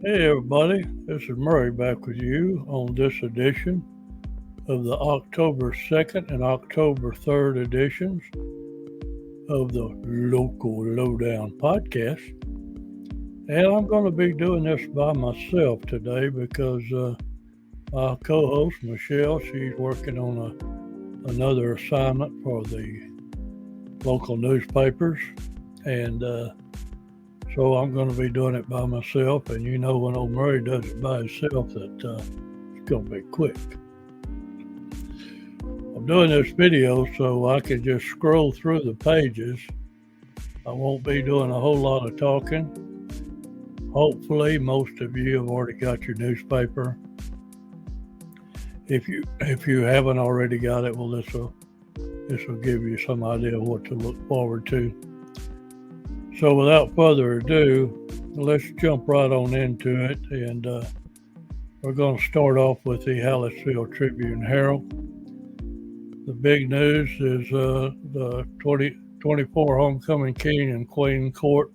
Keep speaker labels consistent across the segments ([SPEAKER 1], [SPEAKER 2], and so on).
[SPEAKER 1] Hey everybody, this is Murray back with you on this edition of the October 2nd and October 3rd editions of the Local Lowdown podcast. And I'm going to be doing this by myself today because my co-host Michelle, she's working on another assignment for the local newspapers. And so I'm going to be doing it by myself. And you know, when old Murray does it by himself, that it's going to be quick. I'm doing this video so I can just scroll through the pages. I won't be doing a whole lot of talking. Hopefully, most of you have already got your newspaper. If you haven't already got it, well, this will give you some idea of what to look forward to. So without further ado, let's jump right on into it, and we're going to start off with the Hallettsville Tribune-Herald. The big news is the 2024 Homecoming King and Queen Court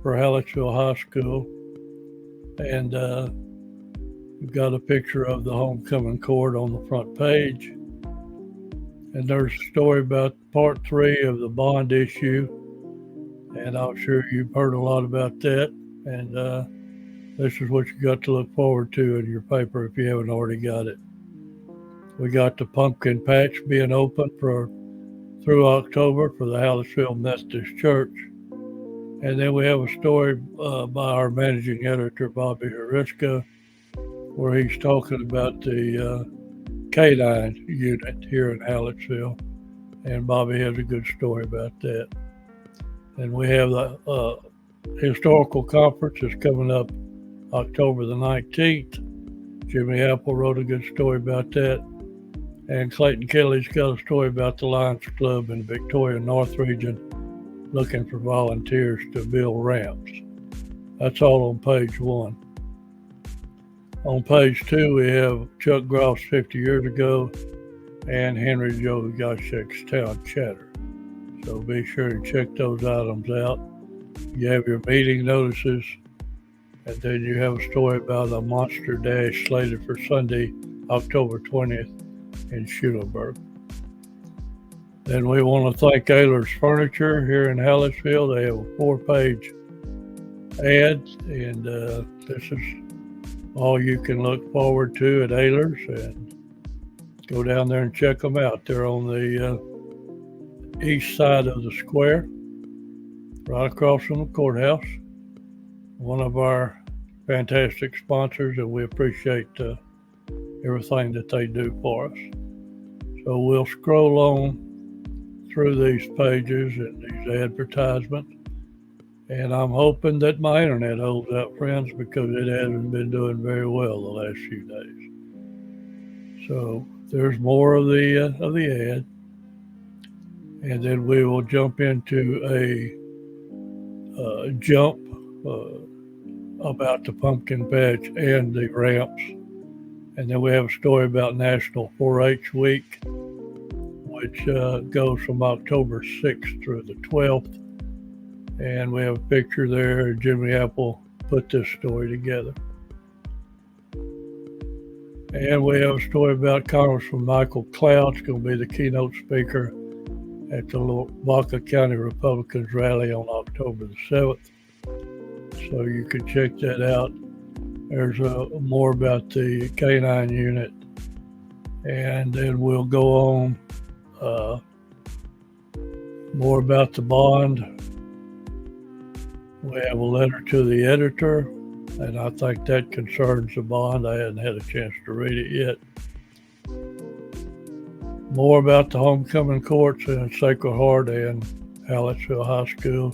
[SPEAKER 1] for Hallettsville High School, and we've got a picture of the Homecoming Court on the front page, and there's a story about part 3 of the bond issue. And I'm sure you've heard a lot about that. And this is what you got to look forward to in your paper if you haven't already got it. We got the pumpkin patch being open through October for the Hallettsville Methodist Church. And then we have a story by our managing editor, Bobby Hariska, where he's talking about the K9 unit here in Hallettsville. And Bobby has a good story about that. And we have the historical conference is coming up October the 19th. Jimmy Apple wrote a good story about that. And Clayton Kelly's got a story about the Lions Club in the Victoria North region looking for volunteers to build ramps. That's all on page 1. On page 2, we have Chuck Gross 50 years ago and Henry Joe Gottschalk's Town Chatter. So be sure to check those items out. You have your meeting notices, and then you have a story about a monster dash slated for Sunday, October 20th in Schulenburg. Then we want to thank Ayler's Furniture here in Hallettsville. They have a 4-page ad, and this is all you can look forward to at Ayler's. And go down there and check them out. They're on the east side of the square, right across from the courthouse. One of our fantastic sponsors, and we appreciate everything that they do for us. So we'll scroll on through these pages and these advertisements, and I'm hoping that my internet holds out, friends, because it hasn't been doing very well the last few days. So there's more of the ad. And then we will jump into a jump about the pumpkin patch and the ramps. And then we have a story about National 4-H Week, which goes from October 6th through the 12th. And we have a picture there. Jimmy Apple put this story together. And we have a story about Congressman Michael Cloud's going to be the keynote speaker at the Lavaca County Republicans rally on October the 7th. So you can check that out. There's more about the K9 unit. And then we'll go on more about the bond. We have a letter to the editor, and I think that concerns the bond. I hadn't had a chance to read it yet. More about the homecoming courts in Sacred Heart and Hallettsville High School.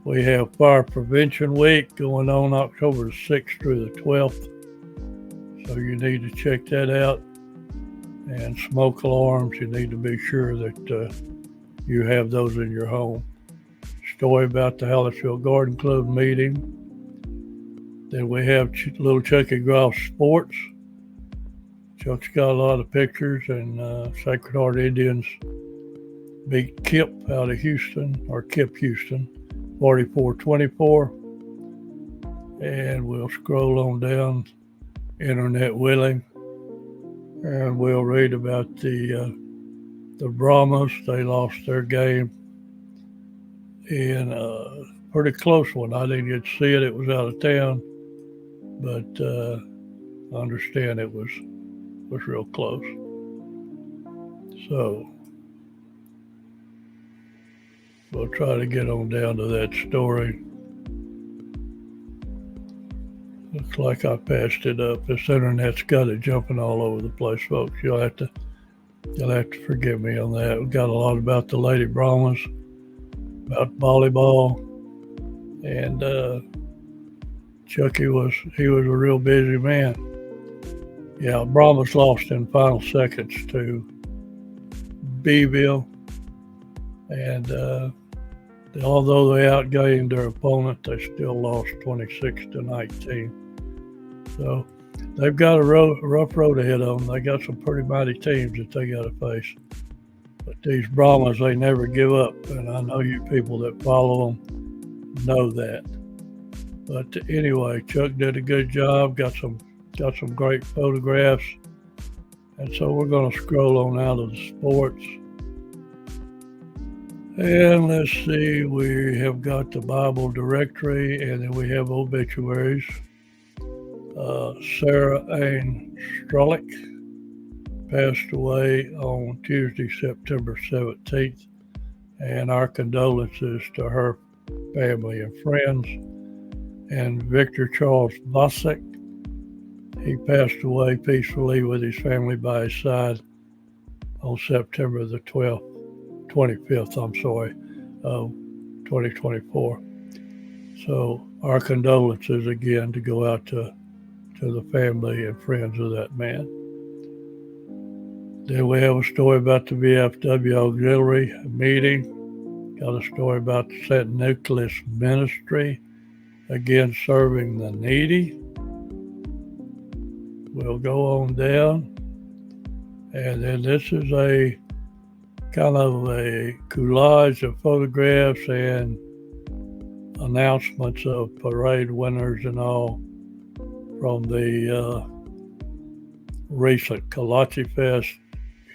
[SPEAKER 1] We have Fire Prevention Week going on October 6th through the 12th. So you need to check that out. And smoke alarms, you need to be sure that you have those in your home. Story about the Hallettsville Garden Club meeting. Then we have little Chucky Grouse Sports. Chuck's got a lot of pictures, and Sacred Heart Indians beat Kip out of Houston, or Kip Houston, 44-24. and we'll scroll on down, internet willing, and we'll read about the Brahmas. They lost their game in a pretty close one. I didn't get to see it; it was out of town, but I understand it was real close. So we'll try to get on down to that story. Looks like I passed it up. This internet's got it jumping all over the place, folks. You'll have to forgive me on that. We got a lot about the Lady Brahmas, about volleyball, and Chucky was a real busy man. Yeah, Brahmas lost in final seconds to Beeville, and although they outgained their opponent, they still lost 26-19. So they've got a rough road ahead of them. They got some pretty mighty teams that they got to face. But these Brahmas, they never give up, and I know you people that follow them know that. But anyway, Chuck did a good job. Got some great photographs, and so we're going to scroll on out of the sports. And let's see, we have got the Bible directory, and then we have obituaries. Sarah Ann Strolick passed away on Tuesday, September 17th, and our condolences to her family and friends. And Victor Charles Vosek, he passed away peacefully with his family by his side on September the 25th, of 2024. So our condolences again to go out to the family and friends of that man. Then we have a story about the VFW Auxiliary meeting. Got a story about the St. Nicholas Ministry, again serving the needy. We'll go on down. And then this is a kind of a collage of photographs and announcements of parade winners and all from the recent Kolache Fest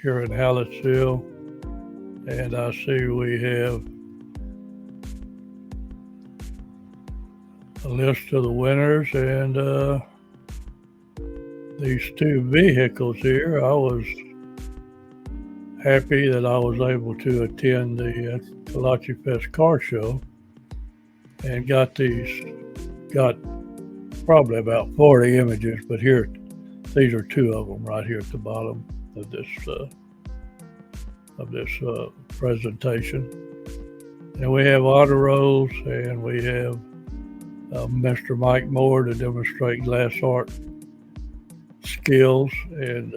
[SPEAKER 1] here in Hallettsville. And I see we have a list of the winners, and these two vehicles here, I was happy that I was able to attend the Kolache Fest car show and got probably about 40 images, but here, these are two of them right here at the bottom of this presentation. And we have honor rolls, and we have Mr. Mike Moore to demonstrate glass art skills, and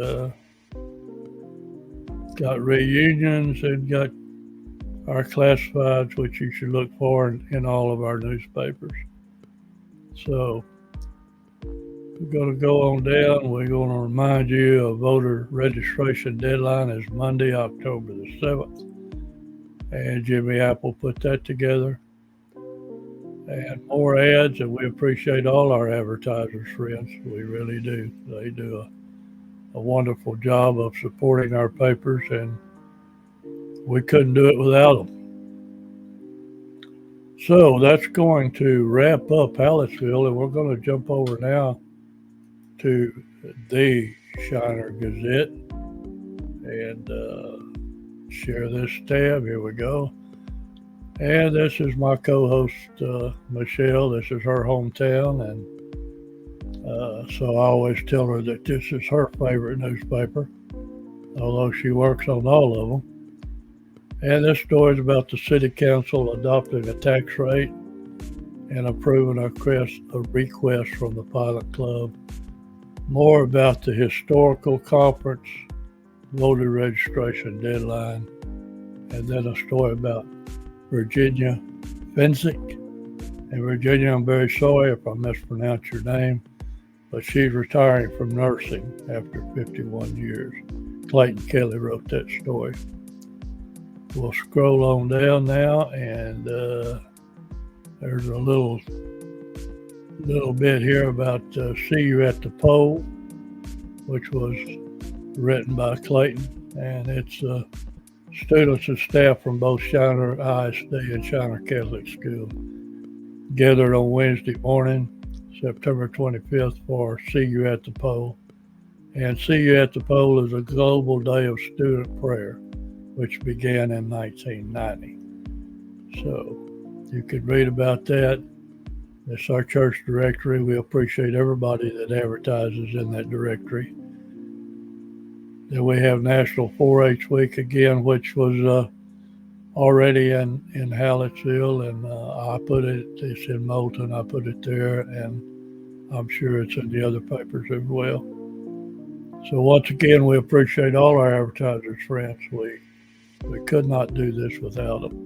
[SPEAKER 1] got reunions, and got our classifieds, which you should look for in all of our newspapers. So we're going to go on down. We're going to remind you a voter registration deadline is Monday, October the 7th. And Jimmy Apple put that together. And more ads, and we appreciate all our advertisers, friends. We really do. They do a wonderful job of supporting our papers, and we couldn't do it without them. So that's going to wrap up Hallettsville, and we're going to jump over now to the Shiner Gazette and share this tab. Here we go. And this is my co-host, Michelle. This is her hometown, and so I always tell her that this is her favorite newspaper, although she works on all of them. And this story is about the City Council adopting a tax rate and approving a request from the Pilot Club. More about the historical conference, voter registration deadline, and then a story about Virginia Fensick. And Virginia, I'm very sorry if I mispronounced your name, but she's retiring from nursing after 51 years. Clayton Kelly wrote that story. We'll scroll on down now, and there's a little little bit here about See You at the Pole, which was written by Clayton, and it's students and staff from both Shiner ISD and Shiner Catholic School gathered on Wednesday morning, September 25th, for See You at the Pole. And See You at the Pole is a global day of student prayer, which began in 1990. So you can read about that. It's our church directory. We appreciate everybody that advertises in that directory. Then we have National 4-H Week again, which was already in Hallettsville, and it's in Moulton. I put it there, and I'm sure it's in the other papers as well. So once again, we appreciate all our advertisers, friends. We could not do this without them.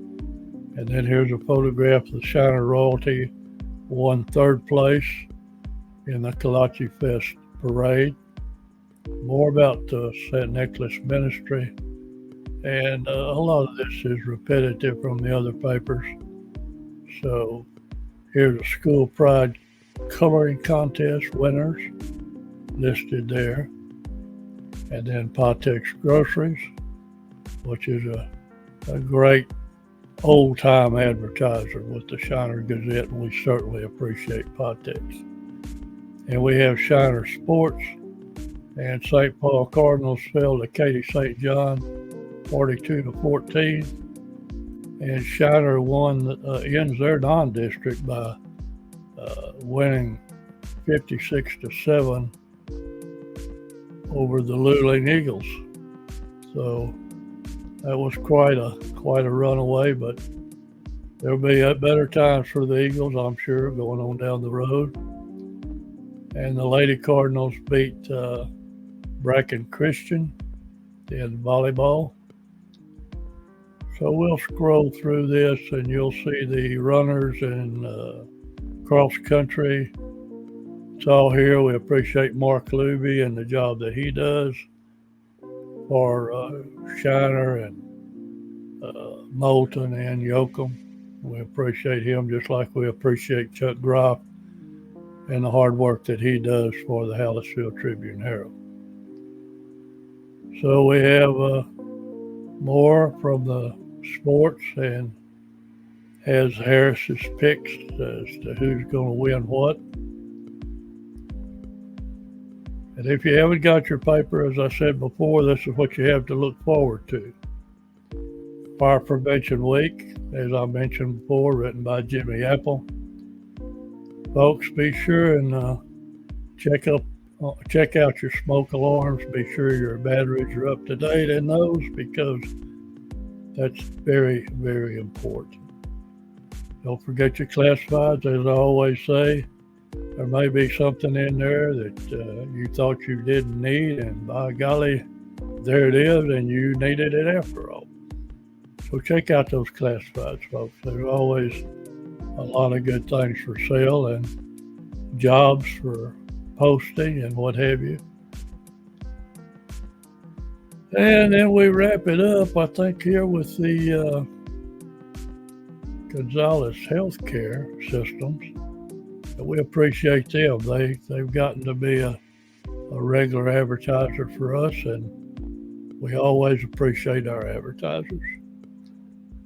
[SPEAKER 1] And then here's a photograph of the Shiner Royalty, won third place in the Kolache Fest parade. More about the St. Nicholas Ministry, and a lot of this is repetitive from the other papers. So here's a school pride coloring contest winners listed there, and then Patek's Groceries, which is a great old-time advertiser with the Shiner Gazette, and we certainly appreciate Patek's. And we have Shiner Sports, and St. Paul Cardinals fell to Katy St. John 42-14, and Shiner ends their non-district by winning 56-7 over the Luling Eagles. So that was quite a runaway, but there'll be better times for the Eagles, I'm sure, going on down the road. And the Lady Cardinals beat Bracken Christian in volleyball. So we'll scroll through this, and you'll see the runners and cross country. It's all here. We appreciate Mark Luby and the job that he does for Shiner and Moulton and Yoakum. We appreciate him just like we appreciate Chuck Groff and the hard work that he does for the Hallettsville Tribune Herald. So we have more from the sports, and has Harris's picks as to who's going to win what. And if you haven't got your paper, as I said before, this is what you have to look forward to. Fire Prevention Week, as I mentioned before, written by Jimmy Apple. Folks, be sure and check out your smoke alarms. Be sure your batteries are up to date in those, because that's very, very important. Don't forget your classifieds, as I always say. There may be something in there that you thought you didn't need, and by golly, there it is, and you needed it after all. So check out those classifieds, folks. There's always a lot of good things for sale and jobs for posting and what have you. And then we wrap it up, I think, here with the Gonzalez Healthcare Systems. We appreciate them. They've gotten to be a regular advertiser for us, and we always appreciate our advertisers.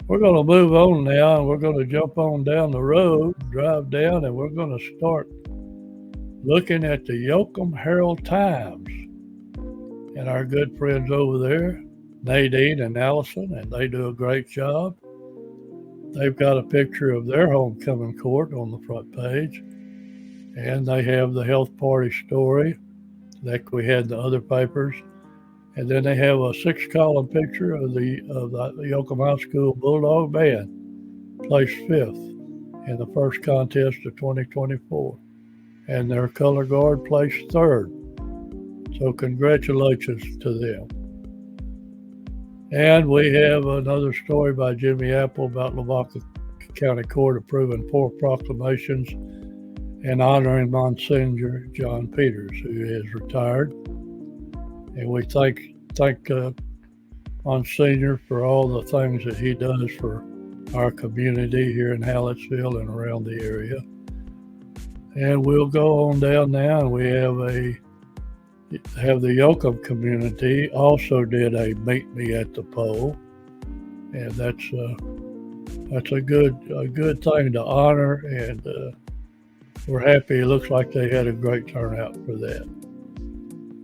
[SPEAKER 1] We're going to move on now, and we're going to jump on down the road, drive down, and we're going to start looking at the Yoakum Herald Times. And our good friends over there, Nadine and Allison, and they do a great job. They've got a picture of their homecoming court on the front page. And they have the health party story like we had in the other papers. And then they have a 6-column picture of the Yoakum High School Bulldog Band, placed 5th in the first contest of 2024. And their color guard placed 3rd. So congratulations to them. And we have another story by Jimmy Apple about Lavaca County Court approving 4 proclamations and honoring Monsignor John Peters, who is retired. And we thank Monsignor for all the things that he does for our community here in Hallettsville and around the area. And we'll go on down now, and we have the Yoakum community also did a meet me at the pole, and that's a good thing to honor, and we're happy. It looks like they had a great turnout for that.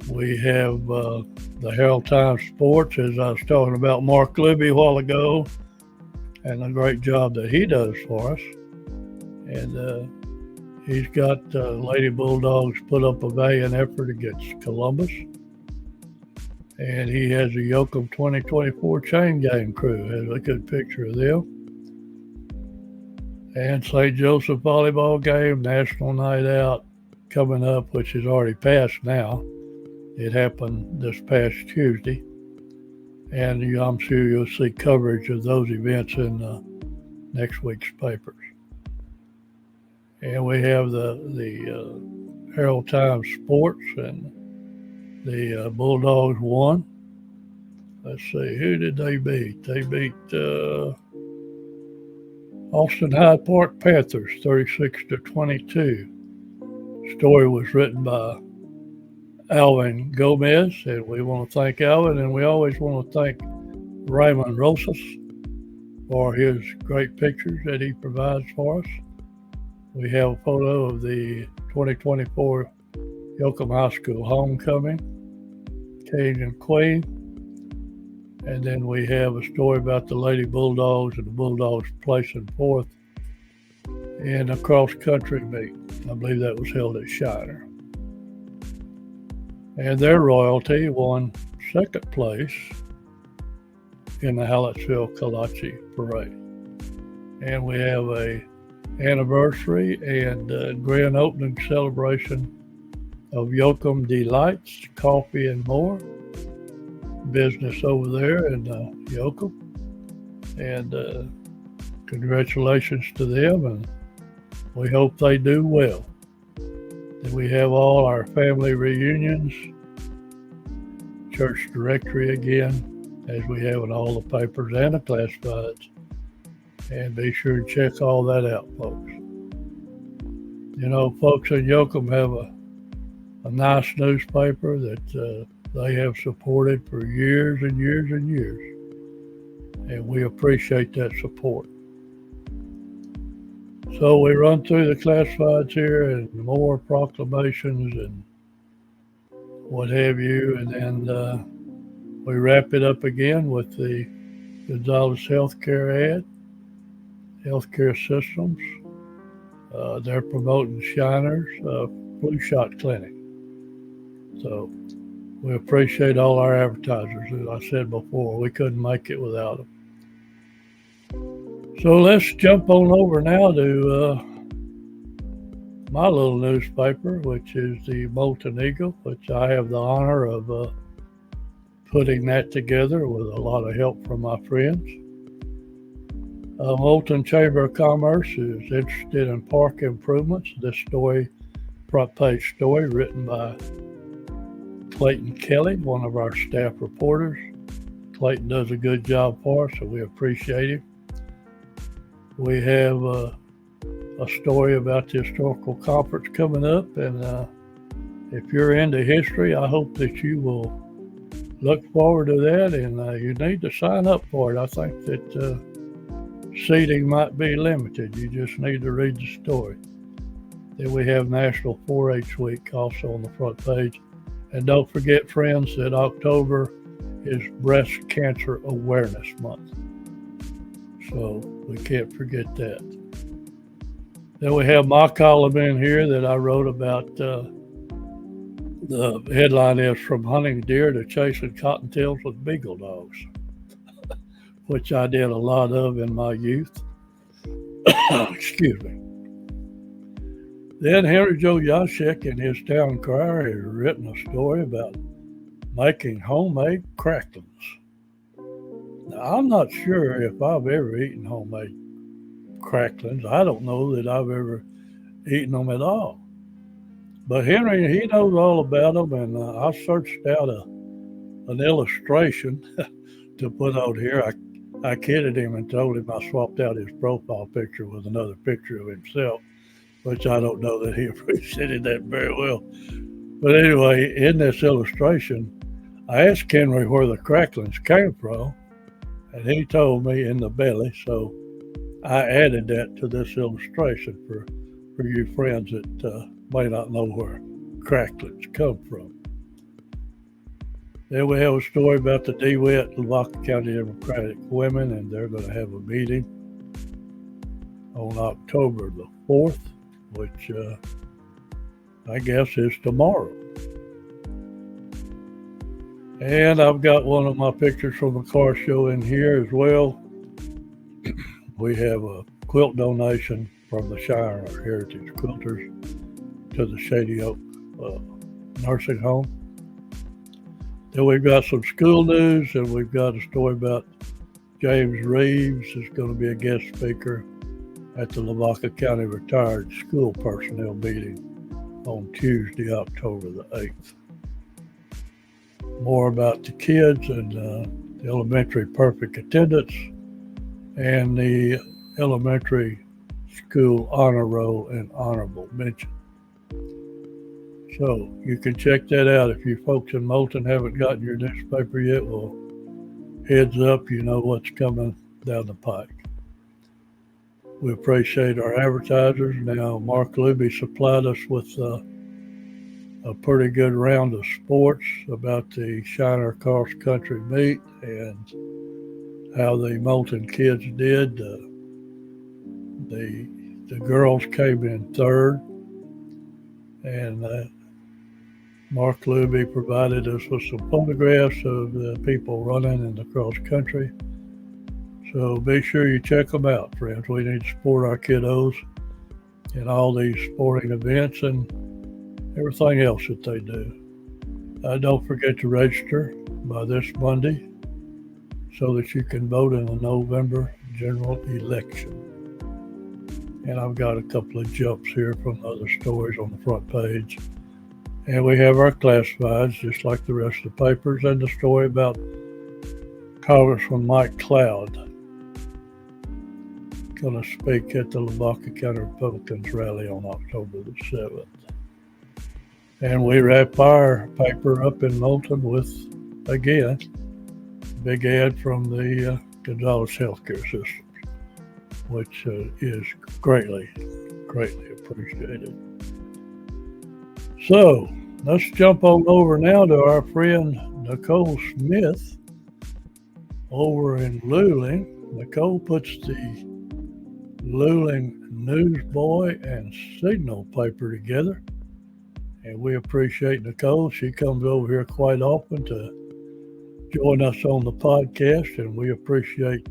[SPEAKER 1] We have the Herald Times Sports, as I was talking about Mark Libby a while ago, and the great job that he does for us. And he's got Lady Bulldogs put up a valiant effort against Columbus. And he has a Yoakum 2024 chain game crew. Has a good picture of them. And St. Joseph volleyball game, National Night Out coming up, which is already passed now. It happened this past Tuesday. And I'm sure you'll see coverage of those events in next week's papers. And we have the Herald Times Sports, and the Bulldogs won. Let's see, who did they beat? They beat Austin Hyde Park Panthers 36-22. Story was written by Alvin Gomez, and we want to thank Alvin, and we always want to thank Raymond Rosas for his great pictures that he provides for us. We have a photo of the 2024 Yoakum High School homecoming, King and Queen. And then we have a story about the Lady Bulldogs and the Bulldogs placing fourth in a cross-country meet. I believe that was held at Shiner. And their royalty won second place in the Hallettsville Kolache Parade. And we have a anniversary and grand opening celebration of Yoakum Delights Coffee and More business over there in Yoakum, and congratulations to them, and we hope they do well. And we have all our family reunions, church directory again, as we have in all the papers and the classifieds. And be sure to check all that out, folks. You know, folks in Yoakum have a nice newspaper that they have supported for years and years and years. And we appreciate that support. So we run through the classifieds here and more proclamations and what have you. And then we wrap it up again with the Gonzalez Healthcare ad. Healthcare Systems. They're promoting Shiner's flu shot clinic. So we appreciate all our advertisers. As I said before, we couldn't make it without them. So let's jump on over now to my little newspaper, which is the Molten Eagle, which I have the honor of putting that together with a lot of help from my friends. Molten Chamber of Commerce is interested in park improvements. This story, front page story, written by Clayton Kelly, one of our staff reporters. Clayton does a good job for us, so we appreciate him. We have a story about the historical conference coming up, and if you're into history, I hope that you will look forward to that, and you need to sign up for it. I think that seating might be limited. You just need to read the story. Then we have National 4-H Week also on the front page. And don't forget, friends, that October is Breast Cancer Awareness Month. So we can't forget that. Then we have my column in here that I wrote about. The headline is From Hunting Deer to Chasing Cottontails with Beagle Dogs, which I did a lot of in my youth. Excuse me. Then Henry Joe Yashik in his Town Crier has written a story about making homemade cracklings. Now, I'm not sure if I've ever eaten homemade cracklings. I don't know that I've ever eaten them at all. But Henry, he knows all about them, and I searched out an illustration to put out here. I kidded him and told him I swapped out his profile picture with another picture of himself. which I don't know that he appreciated that very well. But anyway, in this illustration, I asked Henry where the cracklings came from, and he told me in the belly. So I added that to this illustration for you friends that may not know where cracklings come from. Then we have a story about the DeWitt Lavaca County Democratic women, and they're going to have a meeting on October the 4th, which I guess is tomorrow. And I've got one of my pictures from the car show in here as well. We have a quilt donation from the Shire, our Heritage Quilters, to the Shady Oak Nursing Home. Then we've got some school news, and we've got a story about James Reeves is going to be a guest speaker at the Lavaca County Retired School Personnel meeting on Tuesday, October the 8th. More about the kids and the elementary perfect attendance and the elementary school honor roll and honorable mention. So you can check that out. If you folks in Moulton haven't gotten your newspaper yet, well, heads up, you know what's coming down the pike. We appreciate our advertisers. Now, Mark Luby supplied us with a pretty good round of sports about the Shiner Cross Country meet and how the Moulton kids did. The girls came in third, and Mark Luby provided us with some photographs of the people running in the cross country. So be sure you check them out, friends. We need to support our kiddos in all these sporting events and everything else that they do. Don't forget to register by this Monday so that you can vote in the November general election. And I've got a couple of jumps here from other stories on the front page. And we have our classifieds, just like the rest of the papers, and the story about Congressman Mike Cloud going to speak at the Lavaca County Republicans rally on October the 7th. And we wrap our paper up in Moulton with, again, big ad from the Gonzales Healthcare System, which is greatly appreciated. So let's jump on over now to our friend Nicole Smith over in Luling. Nicole puts the Luling Newsboy and Signal paper together, and we appreciate Nicole. She comes over here quite often to join us on the podcast, and we appreciate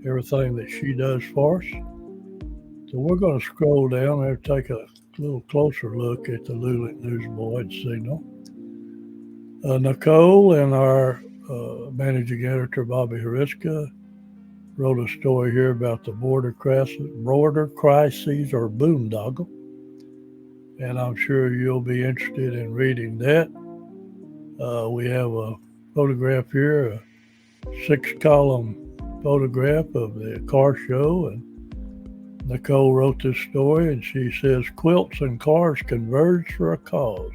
[SPEAKER 1] everything that she does for us. So we're going to scroll down there and take a little closer look at the Luling Newsboy and Signal. Nicole and our managing editor, Bobby Hariska, wrote a story here about the border crises or boondoggle, and I'm sure you'll be interested in reading that. We have a photograph here, a 6-column photograph of the car show, and Nicole wrote this story, and she says, quilts and cars converge for a cause.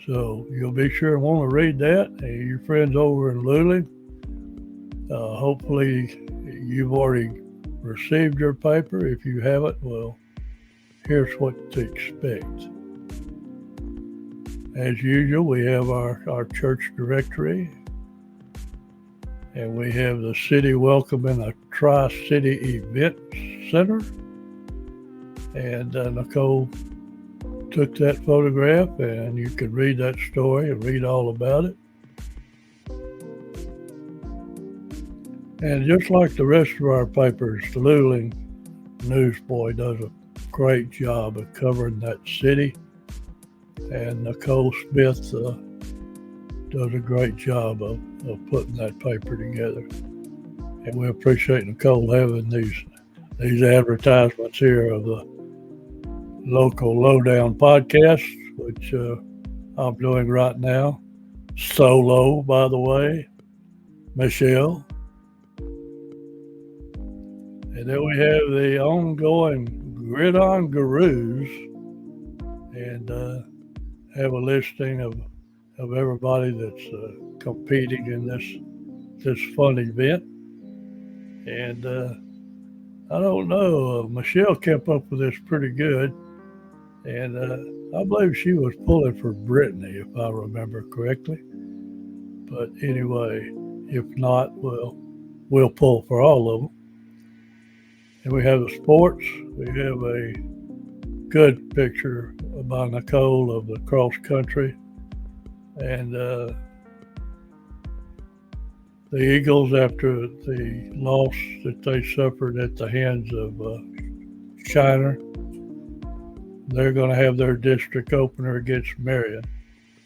[SPEAKER 1] So you'll be sure and want to read that. And your friends over in Luling, hopefully you've already received your paper. If you haven't, well, here's what to expect. As usual, we have our church directory, and we have the city welcoming a Tri-City Event Center. And Nicole took that photograph, and you can read that story and read all about it. And just like the rest of our papers, the Luling Newsboy does a great job of covering that city. And Nicole Smith does a great job of putting that paper together. And we appreciate Nicole having these advertisements here of the local Lowdown podcast, which I'm doing right now. Solo, by the way, Michelle. And then we have the ongoing Gridiron Gurus and have a listing of everybody that's competing in this fun event. And I don't know, Michelle kept up with this pretty good, and I believe she was pulling for Brittany, if I remember correctly. But anyway, if not, we'll pull for all of them. And we have the sports. We have a good picture by Nicole of the cross country, and the Eagles, after the loss that they suffered at the hands of Shiner, they're going to have their district opener against Marion,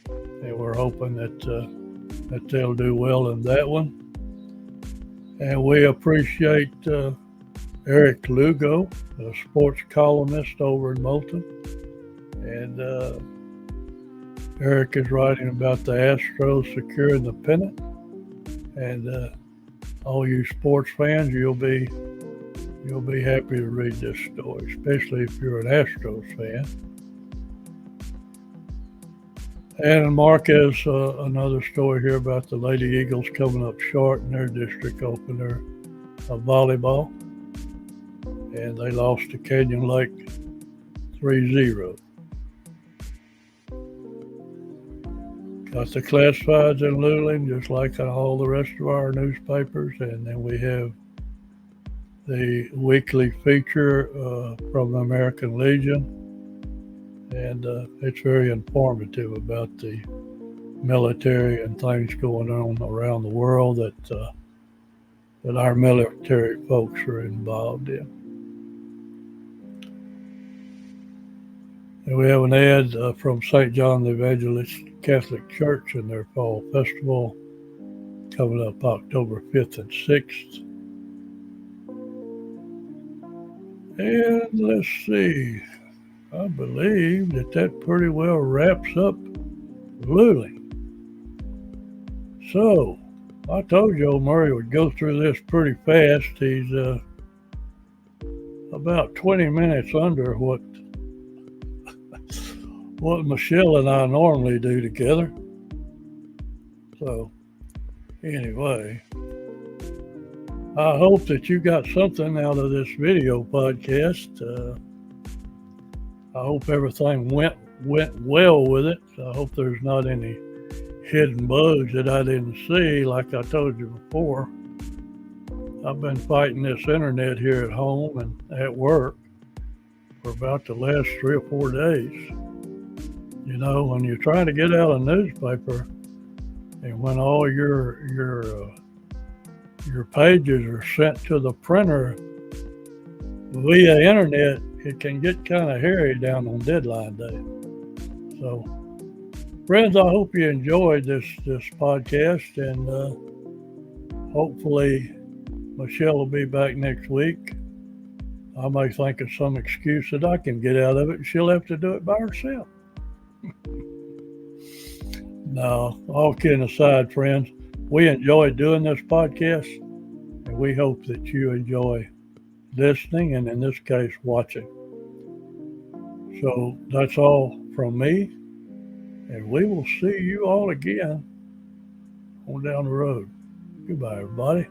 [SPEAKER 1] and we're hoping that they'll do well in that one. And we appreciate Eric Lugo, a sports columnist over in Moulton, and Eric is writing about the Astros securing the pennant. And all you sports fans, you'll be happy to read this story, especially if you're an Astros fan. And Mark has another story here about the Lady Eagles coming up short in their district opener of volleyball, and they lost to Canyon Lake 3-0. Got the classifieds in Luling, just like all the rest of our newspapers, and then we have the weekly feature from the American Legion, and it's very informative about the military and things going on around the world that our military folks are involved in. And we have an ad from St. John the Evangelist Catholic Church and their fall festival coming up October 5th and 6th. And let's see, I believe that pretty well wraps up Luling. So, I told you old Murray would go through this pretty fast. He's about 20 minutes under what Michelle and I normally do together. So, anyway, I hope that you got something out of this video podcast. I hope everything went well with it. I hope there's not any hidden bugs that I didn't see. Like I told you before, I've been fighting this internet here at home and at work for about the last 3 or 4 days. You know, when you're trying to get out a newspaper, and when all your pages are sent to the printer via internet, it can get kind of hairy down on deadline day. So, friends, I hope you enjoyed this podcast, and hopefully Michelle will be back next week. I may think of some excuse that I can get out of it, and she'll have to do it by herself. No, all kidding aside, friends, we enjoy doing this podcast, and we hope that you enjoy listening and, in this case, watching. So that's all from me, and we will see you all again on down the road. Goodbye, everybody.